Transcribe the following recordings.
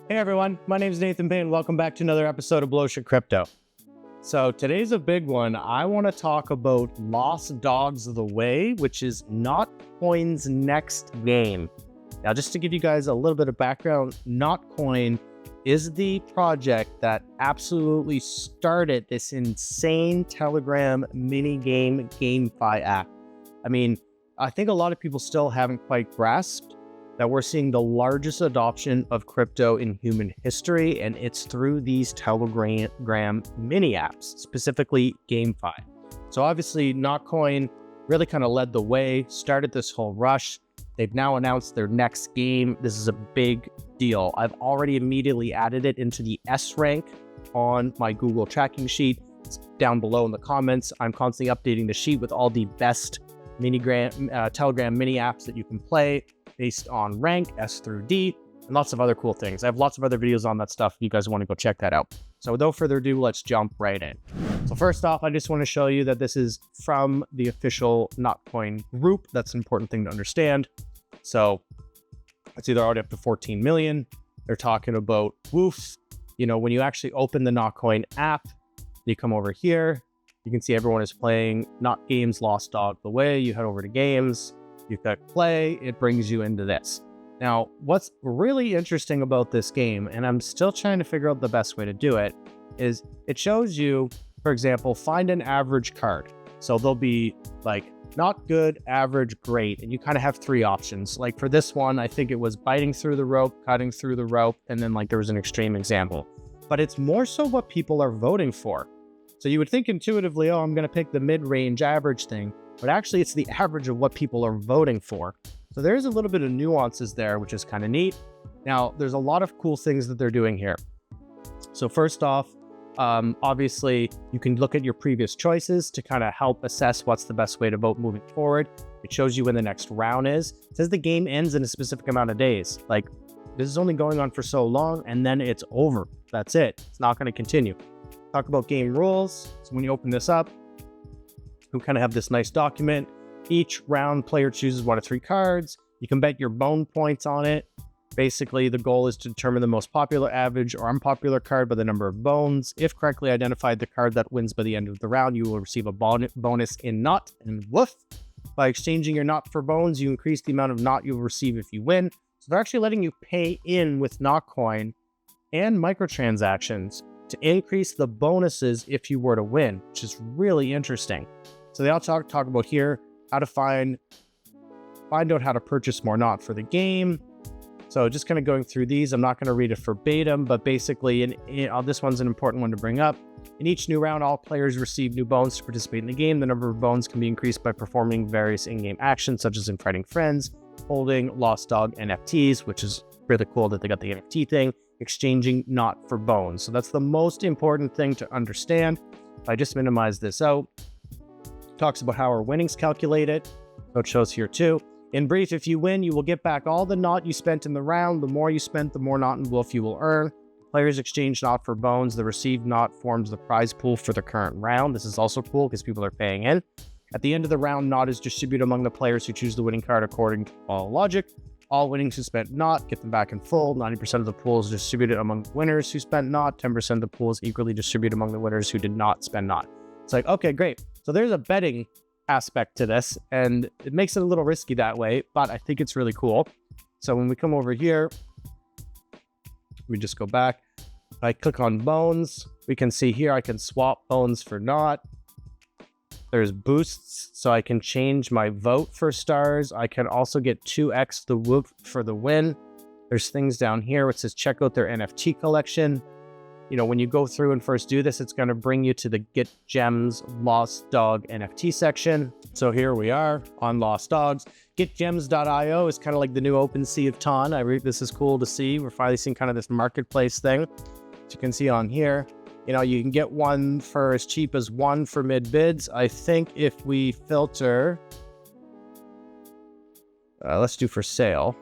Hey everyone, my name is Nathan Payne. Welcome back to another episode of Blu Ocean Crypto. So today's a big one. I want to talk about Lost Dogs of the Way, which is Notcoin's next game. Now, just to give you guys a little bit of background, Notcoin is the project that absolutely started this insane Telegram mini game GameFi app. I mean, I think a lot of people still haven't quite grasped that we're seeing the largest adoption of crypto in human history, and it's through these Telegram mini apps, specifically GameFi. So obviously, Notcoin really kind of led the way, started this whole rush. They've now announced their next game. This is a big deal. I've already immediately added it into the S rank on my Google tracking sheet. It's down below in the comments. I'm constantly updating the sheet with all the best Telegram mini apps that you can play based on rank, S through D, and lots of other cool things. I have lots of other videos on that stuff if you guys want to go check that out. So without further ado, let's jump right in. So first off, I just want to show you that this is from the official Notcoin group. That's an important thing to understand. So it's either already up to 14 million. They're talking about WOOF. You know, when you actually open the Notcoin app, you come over here, you can see everyone is playing Not Games Lost Dog the Way. You head over to games, you click play, it brings you into this. Now, what's really interesting about this game, and I'm still trying to figure out the best way to do it, is it shows you, for example, find an average card. So there'll be like not good, average, great, and you kind of have three options. Like for this one, I think it was biting through the rope, cutting through the rope, and then like there was an extreme example. But it's more so what people are voting for. So you would think intuitively, oh, I'm going to pick the mid-range average thing, but actually it's the average of what people are voting for. So there's a little bit of nuances there, which is kind of neat. Now, there's a lot of cool things that they're doing here. So first off, obviously, you can look at your previous choices to kind of help assess what's the best way to vote moving forward. It shows you when the next round is. It says the game ends in a specific amount of days. Like, this is only going on for so long, and then it's over. That's it. It's not going to continue. Talk about game rules. So when you open this up, you kind of have this nice document. Each round, player chooses 1 of 3 cards. You can bet your bone points on it. Basically, the goal is to determine the most popular, average, or unpopular card by the number of bones. If correctly identified, the card that wins by the end of the round, you will receive a bonus in Not and Woof. By exchanging your Not for bones, you increase the amount of Not you'll receive if you win. So they're actually letting you pay in with Notcoin and microtransactions to increase the bonuses if you were to win, which is really interesting. So they all talk about here how to find out how to purchase more Not for the game. So just kind of going through these, I'm not going to read it verbatim, but basically, this one's an important one to bring up. In each new round, all players receive new bones to participate in the game. The number of bones can be increased by performing various in-game actions, such as inviting friends, holding Lost Dog NFTs, which is really cool that they got the NFT thing, exchanging Not for bones. So that's the most important thing to understand. If I just minimize this out, it talks about how our winnings calculated. So it shows here too. In brief, if you win, you will get back all the Not you spent in the round. The more you spent, the more Not and Wolf you will earn. Players exchange Not for bones. The received Not forms the prize pool for the current round. This is also cool because people are paying in. At the end of the round, Not is distributed among the players who choose the winning card according to all logic. All winnings who spent Not get them back in full. 90% of the pool is distributed among the winners who spent Not. 10% of the pool is equally distributed among the winners who did not spend Not. It's like, okay, great. So there's a betting aspect to this, and it makes it a little risky that way, but I think it's really cool. So when we come over here, we just go back. If I click on bones, we can see here I can swap bones for Not. There's boosts, so I can change my vote for stars. I can also get 2x the whoop for the win. There's things down here which says check out their NFT collection. You know, when you go through and first do this, it's going to bring you to the Get Gems Lost Dog NFT section. So here we are on Lost Dogs. GetGems.io is kind of like the new OpenSea of Ton. This is cool to see. We're finally seeing kind of this marketplace thing. As you can see on here, you know, you can get one for as cheap as 1 for mid bids. I think if we filter, let's do for sale.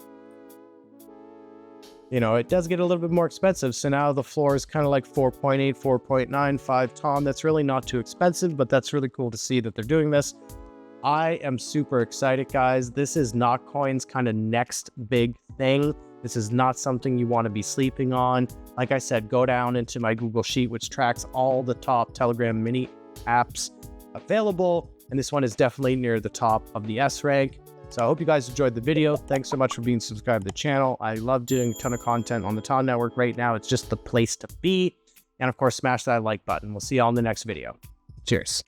You know, it does get a little bit more expensive. So now the floor is kind of like 4.8, 4.9, 5 Tom. That's really not too expensive, but that's really cool to see that they're doing this. I am super excited, guys. This is Notcoin's kind of next big thing. This is not something you want to be sleeping on. Like I said, go down into my Google Sheet, which tracks all the top Telegram mini apps available. And this one is definitely near the top of the S rank. So I hope you guys enjoyed the video. Thanks so much for being subscribed to the channel. I love doing a ton of content on the Ton Network right now. It's just the place to be. And of course, smash that like button. We'll see you all in the next video. Cheers.